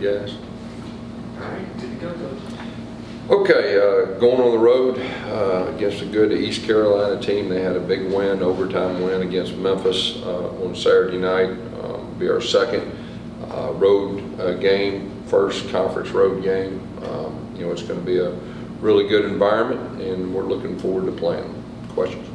guys. All right, good to go, Coach. Okay, going on the road against a good East Carolina team. They had a big win, overtime win against Memphis on Saturday night. Be our second road game, first conference road game. It's going to be a really good environment, and we're looking forward to playing. Questions?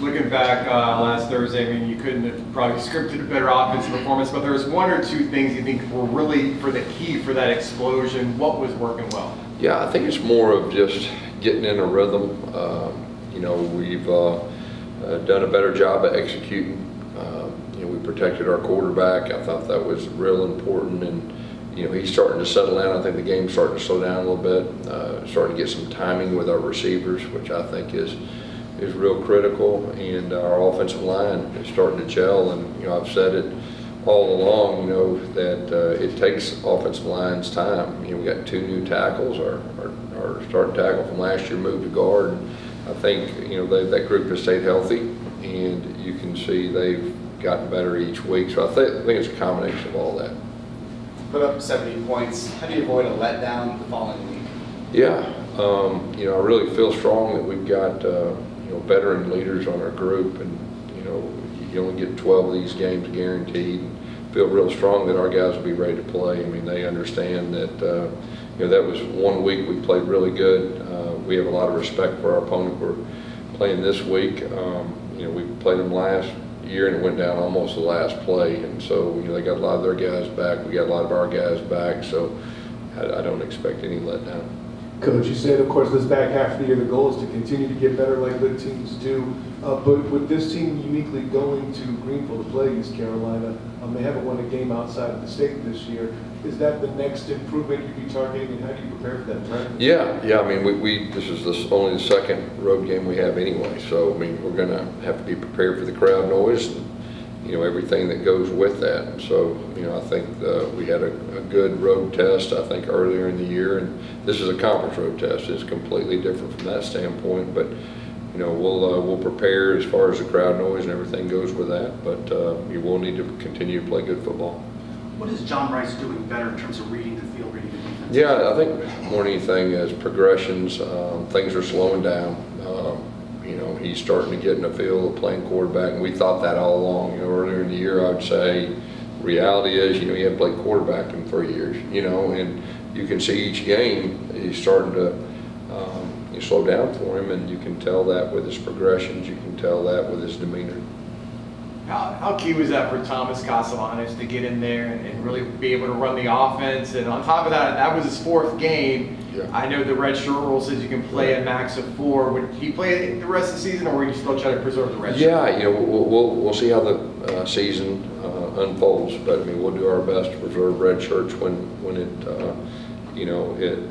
Looking back last Thursday, I mean, you couldn't have probably scripted a better offensive performance, but there was one or two things you think were really for the key for that explosion. What was working well? Yeah, I think it's more of just getting in a rhythm. We've done a better job of executing. We protected our quarterback. I thought that was real important, and he's starting to settle down. I think the game's starting to slow down a little bit. Starting to get some timing with our receivers, which I think is real critical, and our offensive line is starting to gel. And I've said it all along, that it takes offensive line's time. We got 2 new tackles. Our starting tackle from last year moved to guard. I think that group has stayed healthy, and you can see they've gotten better each week. So I think it's a combination of all that. Put up 70 points. How do you avoid a letdown the following week? Yeah, I really feel strong that we've got veteran leaders on our group, and you only get 12 of these games guaranteed. Feel real strong that our guys will be ready to play. I mean, they understand that that was one week we played really good. We have a lot of respect for our opponent we're playing this week. We played them last year and it went down almost the last play, and so they got a lot of their guys back. We got a lot of our guys back, so I don't expect any letdown. Coach, you said, of course, this back half of the year, the goal is to continue to get better like good teams do. But with this team uniquely going to Greenville to play East Carolina, they haven't won a game outside of the state this year. Is that the next improvement you'd be targeting, and how do you prepare for that, right? Yeah. I mean, this is only the second road game we have anyway. So I mean, we're going to have to be prepared for the crowd noise and everything that goes with that. And so I think we had a good road test, I think, earlier in the year, and this is a conference road test. It's completely different from that standpoint, but we'll prepare as far as the crowd noise and everything goes with that, but you will need to continue to play good football. What is John Rice doing better in terms of reading the field, reading the defense? Yeah, I think more than anything is progressions. Things are slowing down. He's starting to get in the feel of playing quarterback, and we thought that all along. Earlier in the year, I would say, reality is, he hadn't played quarterback in 3 years. And you can see each game he's starting to slow down for him, and you can tell that with his progressions. You can tell that with his demeanor. How key was that for Thomas Castellanos to get in there and really be able to run the offense? And on top of that, that was his 4th game. Yeah. I know the red shirt rule says you can play a max of 4. Would he play the rest of the season, or would you still try to preserve the red shirt? Yeah, we'll see how the season unfolds, but I mean, we'll do our best to preserve red shirts when it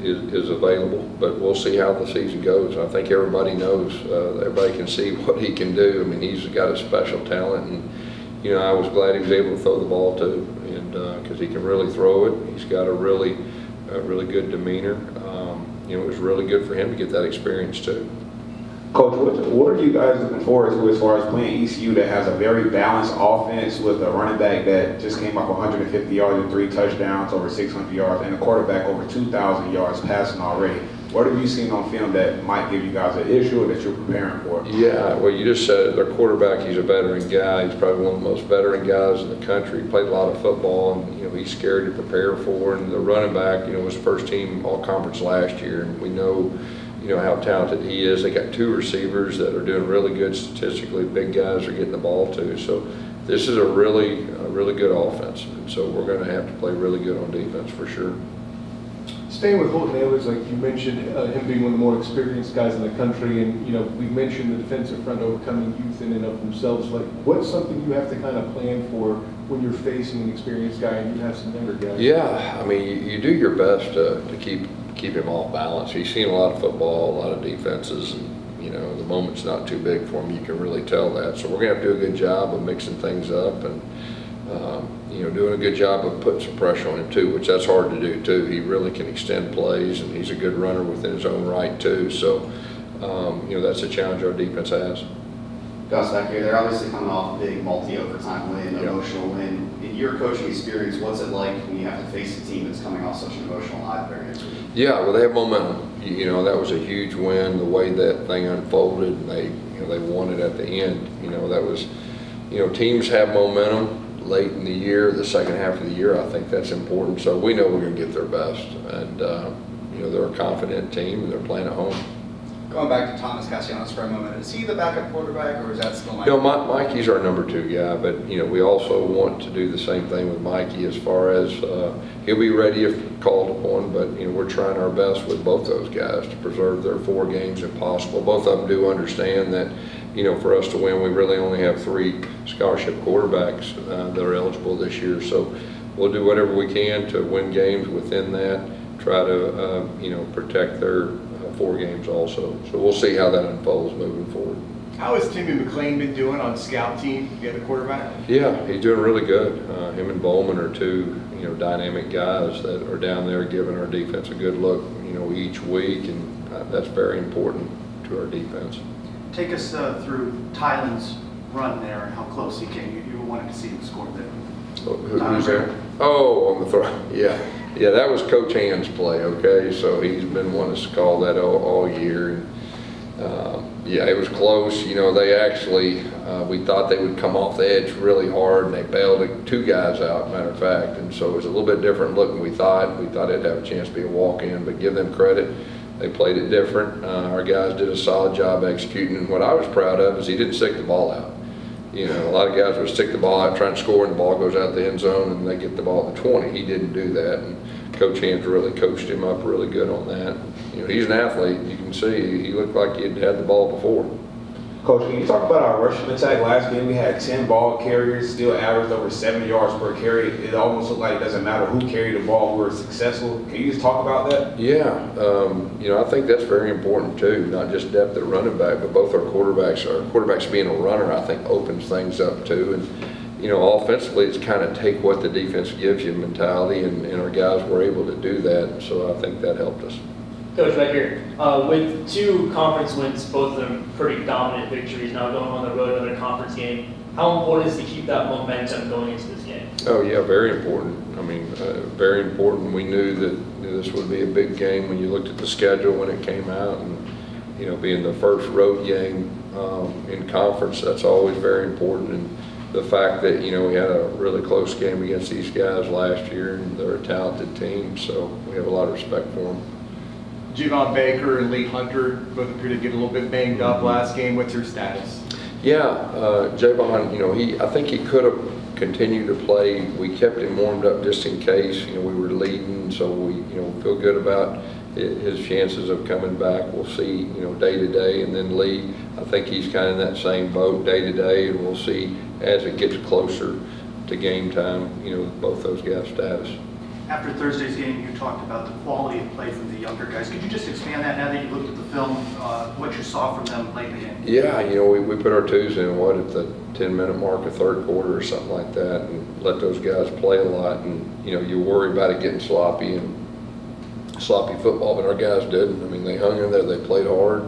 is available. But we'll see how the season goes. I think everybody knows, everybody can see what he can do. I mean, he's got a special talent, and I was glad he was able to throw the ball too, and because he can really throw it. He's got a really good demeanor. It was really good for him to get that experience too. Coach, what are you guys looking forward to as far as playing ECU that has a very balanced offense with a running back that just came up 150 yards and 3 touchdowns, over 600 yards, and a quarterback over 2,000 yards passing already? What have you seen on film that might give you guys an issue or that you're preparing for? Yeah, well, you just said it. Their quarterback, he's a veteran guy. He's probably one of the most veteran guys in the country. He played a lot of football, and he's scared to prepare for. And the running back, was first team all conference last year, and we know how talented he is. They got 2 receivers that are doing really good statistically. Big guys are getting the ball too. So this is a really good offense, and so we're going to have to play really good on defense for sure. Staying with Holton Ahlers, like you mentioned, him being one of the more experienced guys in the country, and we mentioned the defensive front overcoming youth in and of themselves. Like, what's something you have to kind of plan for when you're facing an experienced guy and you have some younger guys? Yeah, I mean, you do your best to keep him off balance. He's seen a lot of football, a lot of defenses, and the moment's not too big for him. You can really tell that. So we're gonna have to do a good job of mixing things up and doing a good job of putting some pressure on him too, which that's hard to do too. He really can extend plays, and he's a good runner within his own right too. So that's a challenge our defense has. Gus, back here, they're obviously coming off a big multi-overtime win, emotional win in your coaching experience, what's it like when you have to face a team that's coming off such an emotional high there next week? Yeah, well, they have momentum. You know, that was a huge win, the way that thing unfolded, and they won it at the end. You know, that was, teams have momentum late in the year, the second half of the year. I think that's important. So we know we're going to get their best, and they're a confident team, and they're playing at home. Going back to Thomas Castellanos for a moment, is he the backup quarterback, or is that still Mike? Mikey's our number 2 guy, but we also want to do the same thing with Mikey as far as he'll be ready if called upon. But we're trying our best with both those guys to preserve their 4 games if possible. Both of them do understand that for us to win, we really only have 3 scholarship quarterbacks that are eligible this year. So we'll do whatever we can to win games within that. Try to protect their 4 games also. So we'll see how that unfolds moving forward. How has Timmy McLean been doing on scout team, the other quarterback? Yeah, he's doing really good. Him and Bowman are 2 dynamic guys that are down there giving our defense a good look each week, and that's very important to our defense. Take us through Tylen's run there and how close he came. You wanted to see him score there. Who's there? Oh, on the throw. Yeah, that was Coach Hand's play, okay? So he's been wanting us to call that all year. And, it was close. They actually, we thought they would come off the edge really hard, and they bailed 2 guys out, matter of fact. And so it was a little bit different look than we thought. We thought it'd have a chance to be a walk-in, but give them credit. They played it different. Our guys did a solid job executing. And what I was proud of is he didn't stick the ball out. A lot of guys would stick the ball out trying to score, and the ball goes out the end zone, and they get the ball at the 20. He didn't do that, and Coach Hans really coached him up really good on that. He's an athlete. You can see he looked like he'd had the ball before. Coach, can you talk about our rushing attack? Last game we had 10 ball carriers, still averaged over 7 yards per carry. It almost looked like it doesn't matter who carried the ball, we were successful. Can you just talk about that? Yeah, I think that's very important too, not just depth at running back, but both our quarterbacks being a runner, I think opens things up too. And offensively, it's kind of take what the defense gives you mentality, and our guys were able to do that. So I think that helped us. Coach, right here. With 2 conference wins, both of them pretty dominant victories, now going on the road, another conference game, how important is it to keep that momentum going into this game? Oh yeah, very important. Very important. We knew that this would be a big game when you looked at the schedule when it came out, and being the first road game in conference, that's always very important. And the fact that we had a really close game against these guys last year, and they're a talented team, so we have a lot of respect for them. Javon Baker and Lee Hunter both appear to get a little bit banged up last game. What's your status? Yeah, Javon, I think he could have continued to play. We kept him warmed up just in case. We were leading, so we feel good about his chances of coming back. We'll see, day to day. And then Lee, I think he's kind of in that same boat day to day, and we'll see as it gets closer to game time, both those guys' status. After Thursday's game, you talked about the quality of play from the younger guys. Could you just expand that now that you looked at the film, what you saw from them late in the game? Yeah, we put our 2s in, at the 10-minute mark of third quarter or something like that, and let those guys play a lot. And, you worry about it getting sloppy football, but our guys didn't. They hung in there, they played hard.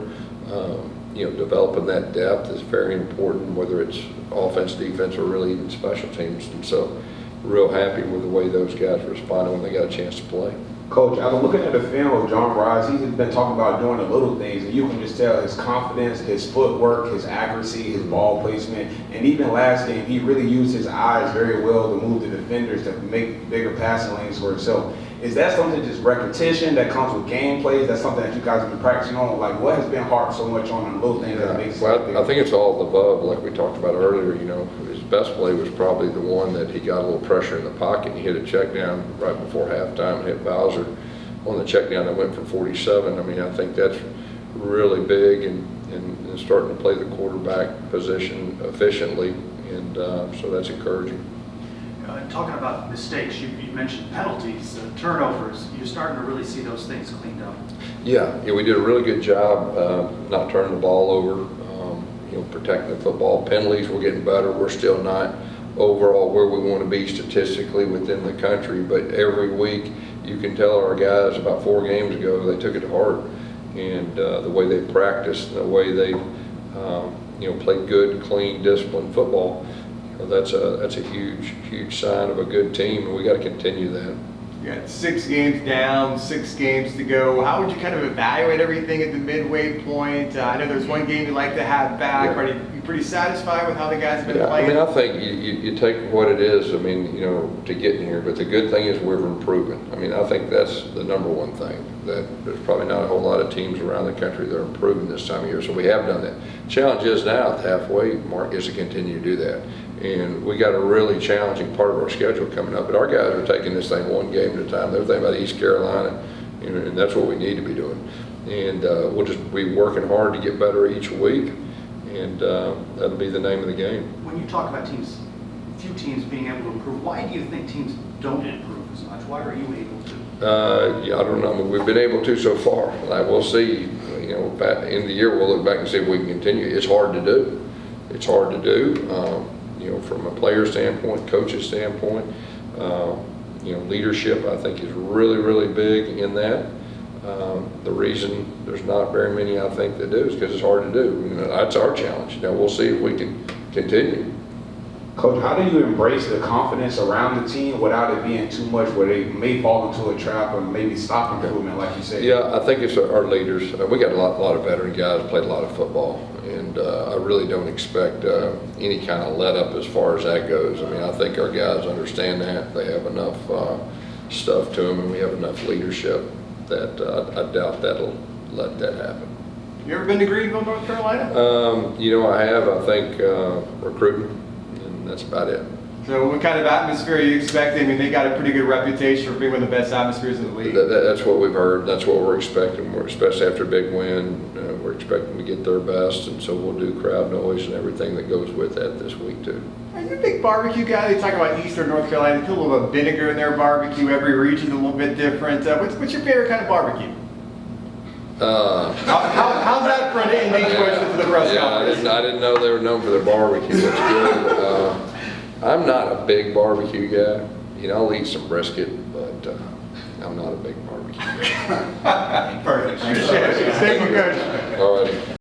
Developing that depth is very important, whether it's offense, defense, or really even special teams. And so, real happy with the way those guys responded when they got a chance to play. Coach, I was looking at the film of John Rice. He's been talking about doing the little things, and you can just tell his confidence, his footwork, his accuracy, his ball placement, and even last game, he really used his eyes very well to move the defenders to make bigger passing lanes for himself. Is that something just repetition that comes with game plays? That's something that you guys have been practicing on? Like, what has been hard so much on the little things that makes it Well, I think it's all of the above, like we talked about earlier. His best play was probably the one that he got a little pressure in the pocket, and he hit a check down right before halftime and hit Bowser on the check down that went for 47. I think that's really big, and starting to play the quarterback position efficiently, and so that's encouraging. Talking about mistakes, you mentioned penalties, turnovers. You're starting to really see those things cleaned up. Yeah, we did a really good job not turning the ball over, protecting the football. Penalties, we're getting better. We're still not overall where we want to be statistically within the country, but every week you can tell our guys about 4 games ago they took it to heart, and the way they practiced, the way they played good, clean, disciplined football. that's a huge sign of a good team, and we got to continue that. You got 6 games down, 6 games to go. How would you kind of evaluate everything at the midway point? I know there's one game you'd like to have back. Yeah. Are you pretty satisfied with how the guys have been Yeah, I playing? mean, I think you take what it is, I mean, you know, to get in here, but the good thing is we're improving. I mean, I think that's the number one thing, that there's probably not a whole lot of teams around the country that are improving this time of year, so we have done that. Challenge is now at the halfway mark is to continue to do that. And we got a really challenging part of our schedule coming up, but our guys are taking this thing one game at a time. They're thinking about East Carolina, you know, and that's what we need to be doing. And we'll just be working hard to get better each week, and that'll be the name of the game. When you talk about teams, few teams being able to improve, why do you think teams don't improve as much? Why are you able to? Yeah, I don't know. I mean, we've been able to so far. Like, we'll see. You know, at the end of the year, we'll look back and see if we can continue. It's hard to do. It's hard to do. You know, from a player standpoint, coach's standpoint, you know, leadership I think is really big in that. The reason there's not very many I think that do is because it's hard to do. You know, that's our challenge. Now we'll see if we can continue. Coach, how do you embrace the confidence around the team without it being too much where they may fall into a trap or maybe stop improvement, like you said? Yeah, I think it's our leaders. We got a lot of veteran guys, played a lot of football, and I really don't expect any kind of let up as far as that goes. I mean, I think our guys understand that. They have enough stuff to them, and we have enough leadership that I doubt that'll let that happen. You ever been to Greenville, North Carolina? You know, I have. I think recruiting, and that's about it. So what kind of atmosphere are you expecting? I mean, they got a pretty good reputation for being one of the best atmospheres in the league. That's what we've heard. That's what we're expecting. We're, especially after a big win, we're expecting to get their best, and so we'll do crowd noise and everything that goes with that this week too. Are you a big barbecue guy? They talk about Eastern North Carolina. They put a little bit of vinegar in their barbecue. Every region's a little bit different. What's your favorite kind of barbecue? How's that for an in-depth question to the press conference? I didn't know they were known for their barbecue. That's good. I'm not a big barbecue guy. You know, I'll eat some brisket, but I'm not a big barbecue guy. Perfect. Stay with Coach. All righty.